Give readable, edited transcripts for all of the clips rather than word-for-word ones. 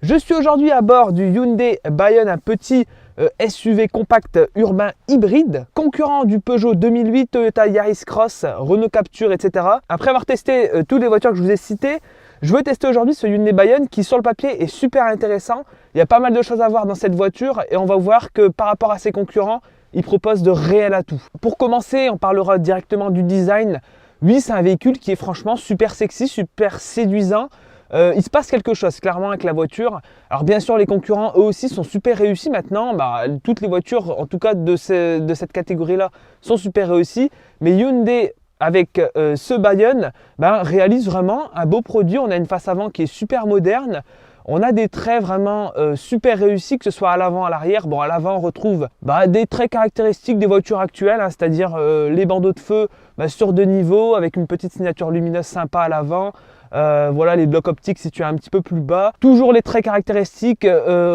Je suis aujourd'hui à bord du Hyundai Bayon, un petit SUV compact urbain hybride, concurrent du Peugeot 2008, Toyota Yaris Cross, Renault Captur, etc. Après avoir testé toutes les voitures que je vous ai citées, je veux tester aujourd'hui ce Hyundai Bayon qui sur le papier est super intéressant. Il y a pas mal de choses à voir dans cette voiture et on va voir que par rapport à ses concurrents, il propose de réels atouts. Pour commencer, on parlera directement du design. Oui, c'est un véhicule qui est franchement super sexy, super séduisant. Il se passe quelque chose clairement avec la voiture. Alors bien sûr les concurrents eux aussi sont super réussis maintenant. Toutes les voitures en tout cas de cette catégorie là sont super réussies. Mais Hyundai avec ce Bayon réalise vraiment un beau produit. On a une face avant qui est super moderne. On a des traits vraiment super réussis, que ce soit à l'avant, à l'arrière. Bon, à l'avant, on retrouve des traits caractéristiques des voitures actuelles, hein, c'est-à-dire les bandeaux de feu sur deux niveaux, avec une petite signature lumineuse sympa à l'avant. Voilà, les blocs optiques situés un petit peu plus bas. Toujours les traits caractéristiques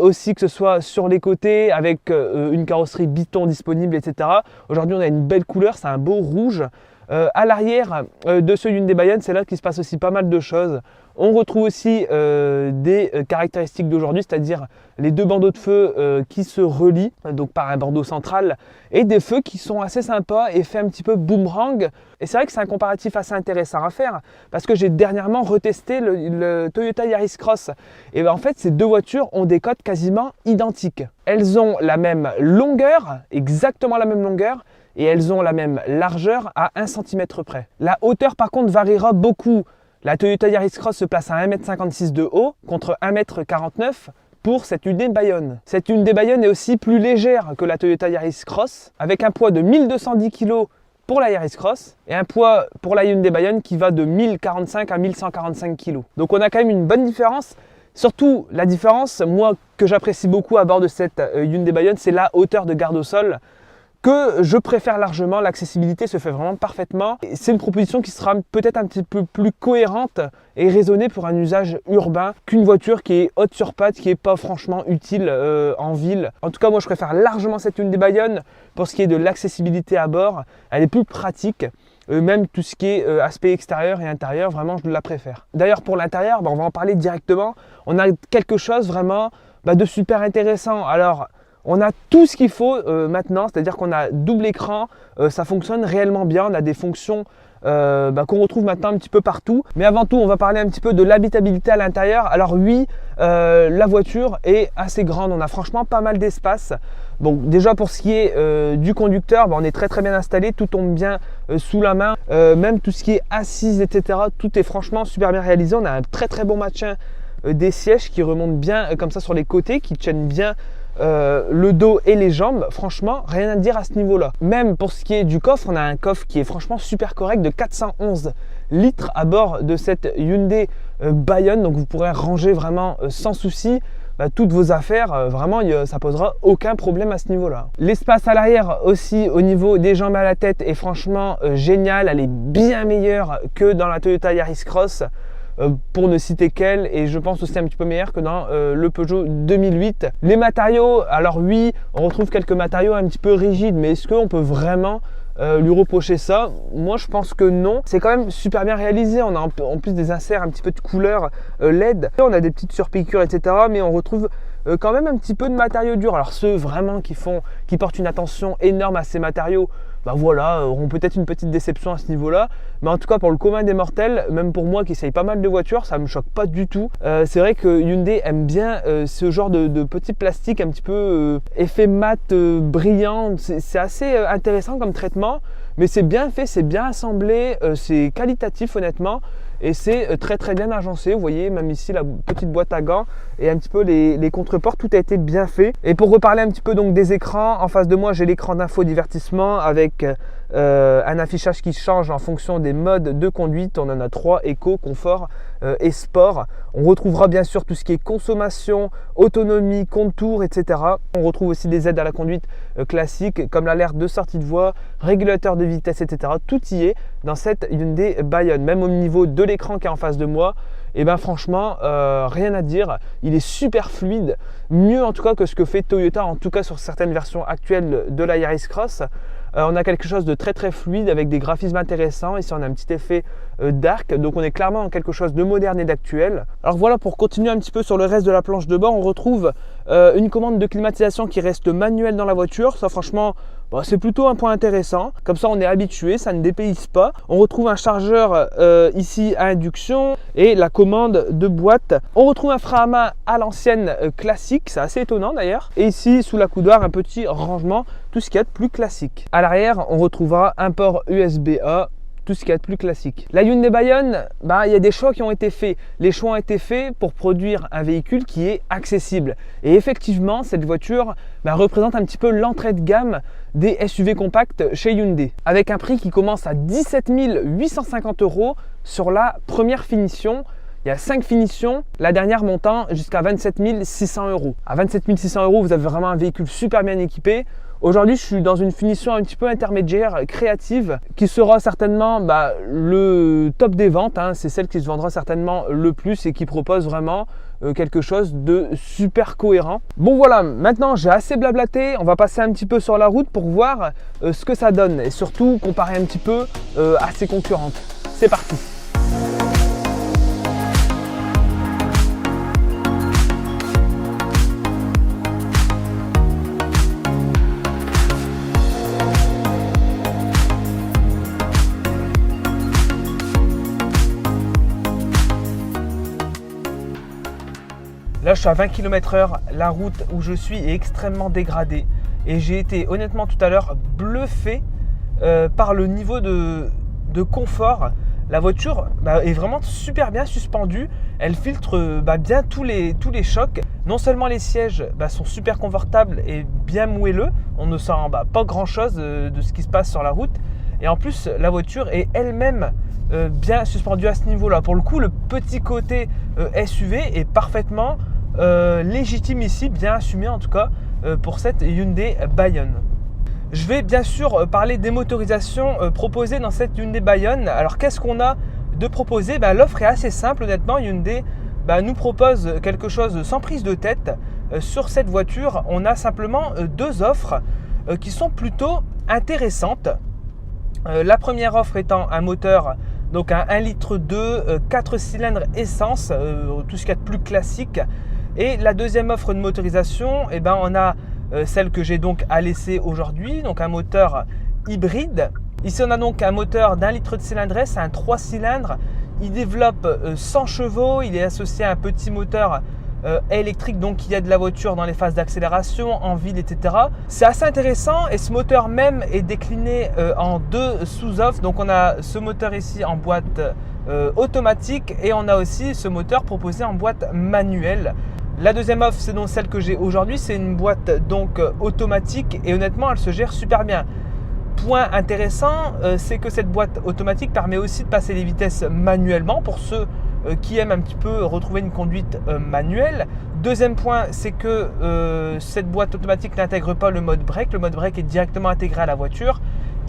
aussi, que ce soit sur les côtés, avec une carrosserie Biton disponible, etc. Aujourd'hui, on a une belle couleur, c'est un beau rouge. À l'arrière de ce Hyundai Bayon, c'est là qu'il se passe aussi pas mal de choses. On retrouve aussi des caractéristiques d'aujourd'hui, c'est-à-dire les deux bandeaux de feu qui se relient donc par un bandeau central et des feux qui sont assez sympas et fait un petit peu boomerang. Et c'est vrai que c'est un comparatif assez intéressant à faire parce que j'ai dernièrement retesté le Toyota Yaris Cross. Et en fait, ces deux voitures ont des codes quasiment identiques. Elles ont la même longueur, exactement la même longueur, et elles ont la même largeur à 1 cm près. La hauteur par contre variera beaucoup. La Toyota Yaris Cross se place à 1,56 m de haut contre 1,49 m pour cette Hyundai Bayon. Cette Hyundai Bayon est aussi plus légère que la Toyota Yaris Cross, avec un poids de 1210 kg pour la Yaris Cross et un poids pour la Hyundai Bayon qui va de 1045 à 1145 kg. Donc on a quand même une bonne différence. Surtout la différence, moi que j'apprécie beaucoup à bord de cette Hyundai Bayon, c'est la hauteur de garde au sol, que je préfère largement. L'accessibilité se fait vraiment parfaitement. C'est une proposition qui sera peut-être un petit peu plus cohérente et raisonnée pour un usage urbain qu'une voiture qui est haute sur pattes, qui n'est pas franchement utile en ville. En tout cas, moi je préfère largement cette Hyundai Bayon pour ce qui est de l'accessibilité à bord. Elle est plus pratique. Même tout ce qui est aspect extérieur et intérieur, vraiment je la préfère. D'ailleurs pour l'intérieur, on va en parler directement. On a quelque chose vraiment de super intéressant. Alors, on a tout ce qu'il faut maintenant, c'est-à-dire qu'on a double écran, ça fonctionne réellement bien, on a des fonctions qu'on retrouve maintenant un petit peu partout. Mais avant tout, on va parler un petit peu de l'habitabilité à l'intérieur. Alors oui, la voiture est assez grande, on a franchement pas mal d'espace. Donc déjà pour ce qui est du conducteur, on est très bien installé, tout tombe bien sous la main. Même tout ce qui est assise, etc., tout est franchement super bien réalisé. On a un très bon maintien des sièges qui remontent bien comme ça sur les côtés, qui tiennent bien le dos et les jambes. Franchement rien à dire à ce niveau là. Même pour ce qui est du coffre, on a un coffre qui est franchement super correct de 411 litres à bord de cette Hyundai Bayon, donc vous pourrez ranger vraiment sans souci toutes vos affaires, vraiment ça posera aucun problème à ce niveau là. L'espace à l'arrière aussi au niveau des jambes à la tête est franchement génial, elle est bien meilleure que dans la Toyota Yaris Cross, pour ne citer qu'elle, et je pense aussi un petit peu meilleur que dans le Peugeot 2008. Les matériaux, alors oui, on retrouve quelques matériaux un petit peu rigides, mais est-ce qu'on peut vraiment lui reprocher ça? Moi je pense que non. C'est quand même super bien réalisé. On a en plus des inserts un petit peu de couleur LED. On a des petites surpiqûres, etc. Mais on retrouve quand même un petit peu de matériaux durs. Alors ceux vraiment qui portent une attention énorme à ces matériaux, voilà, auront peut-être une petite déception à ce niveau-là. Mais en tout cas pour le commun des mortels, même pour moi qui essaye pas mal de voitures, ça me choque pas du tout. C'est vrai que Hyundai aime bien ce genre de petits plastiques un petit peu effet mat brillant. C'est assez intéressant comme traitement, mais c'est bien fait, c'est bien assemblé, c'est qualitatif honnêtement. Et c'est très bien agencé. Vous voyez même ici la petite boîte à gants et un petit peu les contreports, tout a été bien fait. Et pour reparler un petit peu donc des écrans, en face de moi j'ai l'écran d'info divertissement avec un affichage qui change en fonction des modes de conduite. On en a 3: éco, confort et sport. On retrouvera bien sûr tout ce qui est consommation, autonomie, contour, etc. On retrouve aussi des aides à la conduite classiques comme l'alerte de sortie de voie, régulateur de vitesse, etc. Tout y est dans cette Hyundai Bayon. Même au niveau de l'écran qui est en face de moi, et franchement rien à dire, il est super fluide, mieux en tout cas que ce que fait Toyota, en tout cas sur certaines versions actuelles de la Yaris Cross. On a quelque chose de très fluide avec des graphismes intéressants. Ici on a un petit effet dark, donc on est clairement dans quelque chose de moderne et d'actuel. Alors voilà, pour continuer un petit peu sur le reste de la planche de bord, on retrouve une commande de climatisation qui reste manuelle dans la voiture. Ça franchement, c'est plutôt un point intéressant, comme ça on est habitué, ça ne dépayse pas. On retrouve un chargeur ici à induction et la commande de boîte. On retrouve un frein à main à l'ancienne classique, c'est assez étonnant d'ailleurs. Et ici sous la coudoir un petit rangement, tout ce qu'il y a de plus classique. À l'arrière on retrouvera un port USB-A, tout ce qu'il y a de plus classique. La Hyundai Bayon, il y a des choix qui ont été faits. Les choix ont été faits pour produire un véhicule qui est accessible. Et effectivement, cette voiture représente un petit peu l'entrée de gamme des SUV compacts chez Hyundai. Avec un prix qui commence à 17 850 € sur la première finition. Il y a 5 finitions, la dernière montant jusqu'à 27 600 €. À 27 600 €, vous avez vraiment un véhicule super bien équipé. Aujourd'hui, je suis dans une finition un petit peu intermédiaire, créative, qui sera certainement le top des ventes. C'est celle qui se vendra certainement le plus et qui propose vraiment quelque chose de super cohérent. Bon voilà, maintenant j'ai assez blablaté, on va passer un petit peu sur la route pour voir ce que ça donne et surtout comparer un petit peu à ses concurrentes. C'est parti! Là, je suis à 20 km/h. La route où je suis est extrêmement dégradée. Et j'ai été honnêtement tout à l'heure bluffé par le niveau de confort. La voiture est vraiment super bien suspendue. Elle filtre bien tous les chocs. Non seulement les sièges sont super confortables et bien moelleux. On ne sent pas grand chose de ce qui se passe sur la route. Et en plus, la voiture est elle-même bien suspendue à ce niveau-là. Pour le coup, le petit côté SUV est parfaitement légitime ici, bien assumé en tout cas pour cette Hyundai Bayon. Je vais bien sûr parler des motorisations proposées dans cette Hyundai Bayon. Alors qu'est-ce qu'on a de proposé? L'offre est assez simple honnêtement. Hyundai nous propose quelque chose sans prise de tête. Sur cette voiture, on a simplement deux offres qui sont plutôt intéressantes. La première offre étant un moteur, donc un 1,2 litre 4 cylindres essence, tout ce qu'il y a de plus classique. Et la deuxième offre de motorisation, on a celle que j'ai donc à l'essai aujourd'hui, donc un moteur hybride. Ici on a donc un moteur d'1 litre de cylindrée, c'est un 3 cylindres. Il développe 100 chevaux, il est associé à un petit moteur électrique donc qui aide la voiture dans les phases d'accélération, en ville, etc. C'est assez intéressant et ce moteur même est décliné en deux sous-offres. Donc on a ce moteur ici en boîte automatique et on a aussi ce moteur proposé en boîte manuelle. La deuxième offre, c'est donc celle que j'ai aujourd'hui, c'est une boîte donc automatique et honnêtement elle se gère super bien. Point intéressant, c'est que cette boîte automatique permet aussi de passer les vitesses manuellement pour ceux qui aiment un petit peu retrouver une conduite manuelle. Deuxième point, c'est que cette boîte automatique n'intègre pas le mode break. Le mode break est directement intégré à la voiture.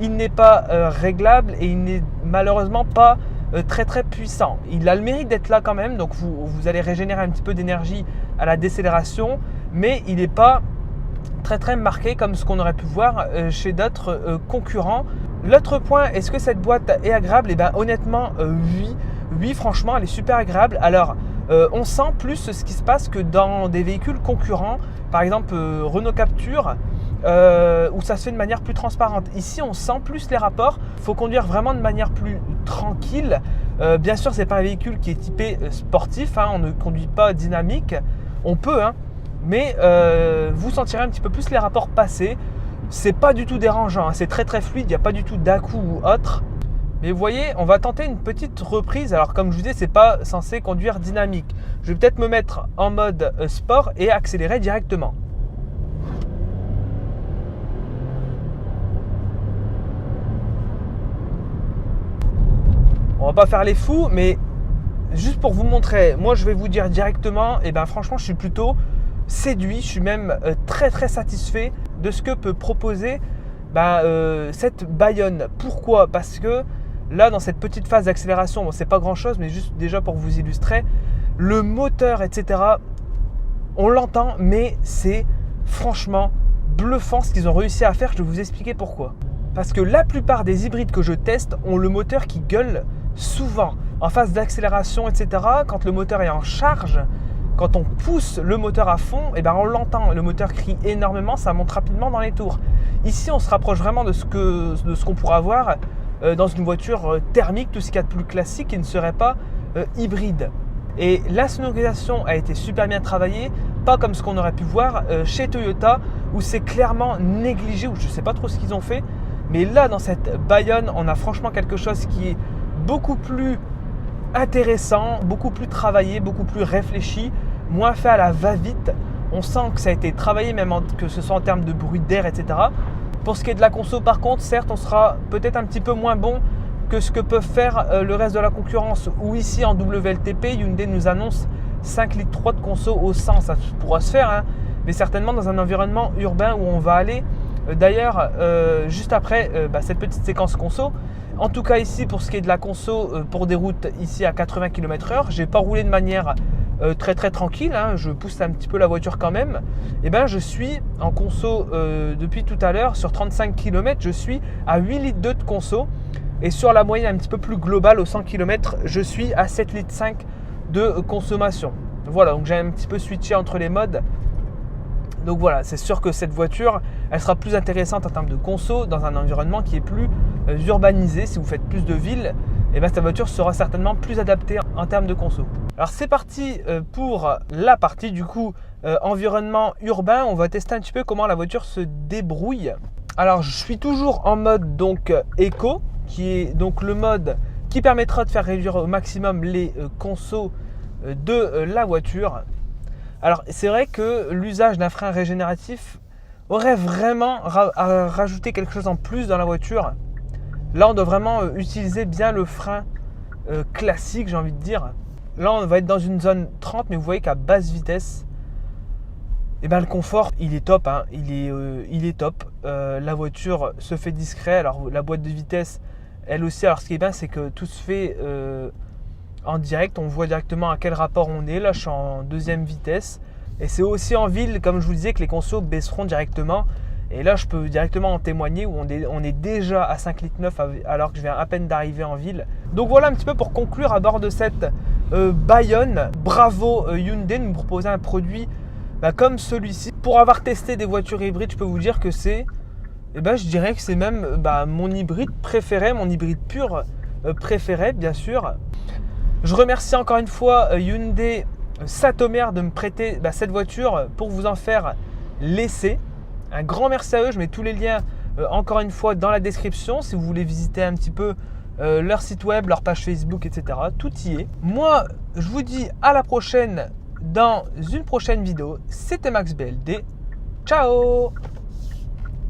Il n'est pas réglable et il n'est malheureusement pas très puissant. Il a le mérite d'être là quand même, donc vous allez régénérer un petit peu d'énergie à la décélération, mais il n'est pas très marqué comme ce qu'on aurait pu voir chez d'autres concurrents. L'autre point, est-ce que cette boîte est agréable? Honnêtement, oui, franchement, elle est super agréable. Alors, on sent plus ce qui se passe que dans des véhicules concurrents, par exemple Renault Captur, où ça se fait de manière plus transparente. Ici, on sent plus les rapports. Il faut conduire vraiment de manière plus tranquille. Bien sûr, ce n'est pas un véhicule qui est typé sportif. On ne conduit pas dynamique. On peut, mais vous sentirez un petit peu plus les rapports passer. C'est pas du tout dérangeant. C'est très fluide. Il n'y a pas du tout d'à-coup ou autre. Mais vous voyez, on va tenter une petite reprise. Alors comme je vous disais, c'est pas censé conduire dynamique. Je vais peut-être me mettre en mode sport et accélérer directement. On va pas faire les fous, mais juste pour vous montrer, moi je vais vous dire directement, franchement je suis plutôt séduit, je suis même très satisfait de ce que peut proposer cette Bayon. Pourquoi? Parce que là dans cette petite phase d'accélération, c'est pas grand chose, mais juste déjà pour vous illustrer, le moteur etc, on l'entend, mais c'est franchement bluffant ce qu'ils ont réussi à faire. Je vais vous expliquer pourquoi. Parce que la plupart des hybrides que je teste ont le moteur qui gueule souvent. En phase d'accélération, etc., quand le moteur est en charge, quand on pousse le moteur à fond, et ben on l'entend. Le moteur crie énormément, ça monte rapidement dans les tours. Ici, on se rapproche vraiment de ce qu'on pourrait avoir dans une voiture thermique, tout ce qu'il y a de plus classique, qui ne serait pas hybride. Et la sonorisation a été super bien travaillée, pas comme ce qu'on aurait pu voir chez Toyota, où c'est clairement négligé, où je ne sais pas trop ce qu'ils ont fait. Mais là, dans cette Bayonne, on a franchement quelque chose qui est beaucoup plus intéressant, beaucoup plus travaillé, beaucoup plus réfléchi, moins fait à la va-vite. On sent que ça a été travaillé, même que ce soit en termes de bruit d'air, etc. Pour ce qui est de la conso, par contre, certes, on sera peut-être un petit peu moins bon que ce que peuvent faire le reste de la concurrence. Ou ici, en WLTP, Hyundai nous annonce 5,3 litres de conso au 100. Ça pourra se faire, hein, mais certainement dans un environnement urbain où on va aller. D'ailleurs, juste après cette petite séquence conso, en tout cas ici pour ce qui est de la conso pour des routes ici à 80 km/h, je n'ai pas roulé de manière très tranquille, hein, je pousse un petit peu la voiture quand même. Et ben je suis en conso depuis tout à l'heure sur 35 km, je suis à 8,2 litres de conso. Et sur la moyenne un petit peu plus globale au 100 km, je suis à 7,5 litres de consommation. Voilà, donc j'ai un petit peu switché entre les modes. Donc voilà, c'est sûr que cette voiture, elle sera plus intéressante en termes de conso dans un environnement qui est plus urbanisé. Si vous faites plus de villes, et cette voiture sera certainement plus adaptée en termes de conso. Alors c'est parti pour la partie du coup environnement urbain. On va tester un petit peu comment la voiture se débrouille. Alors je suis toujours en mode donc éco, qui est donc le mode qui permettra de faire réduire au maximum les consos de la voiture. Alors c'est vrai que l'usage d'un frein régénératif aurait vraiment à rajouter quelque chose en plus dans la voiture. Là on doit vraiment utiliser bien le frein classique, j'ai envie de dire. Là on va être dans une zone 30, mais vous voyez qu'à basse vitesse, le confort il est top, hein. il est top. La voiture se fait discret. Alors la boîte de vitesse elle aussi, alors ce qui est bien c'est que tout se fait en direct, on voit directement à quel rapport on est. Là je suis en deuxième vitesse et c'est aussi en ville, comme je vous disais, que les consos baisseront directement. Et là je peux directement en témoigner, où on est déjà à 5,9 litres alors que je viens à peine d'arriver en ville. Donc voilà un petit peu pour conclure à bord de cette Bayonne. Bravo Hyundai de nous proposer un produit comme celui-ci. Pour avoir testé des voitures hybrides, je peux vous dire que c'est, je dirais que c'est même mon hybride préféré, mon hybride pur préféré bien sûr. Je remercie encore une fois Hyundai Satomère de me prêter cette voiture pour vous en faire l'essai. Un grand merci à eux, je mets tous les liens encore une fois dans la description si vous voulez visiter un petit peu leur site web, leur page Facebook, etc. Tout y est. Moi, je vous dis à la prochaine dans une prochaine vidéo. C'était Max BLD. Ciao!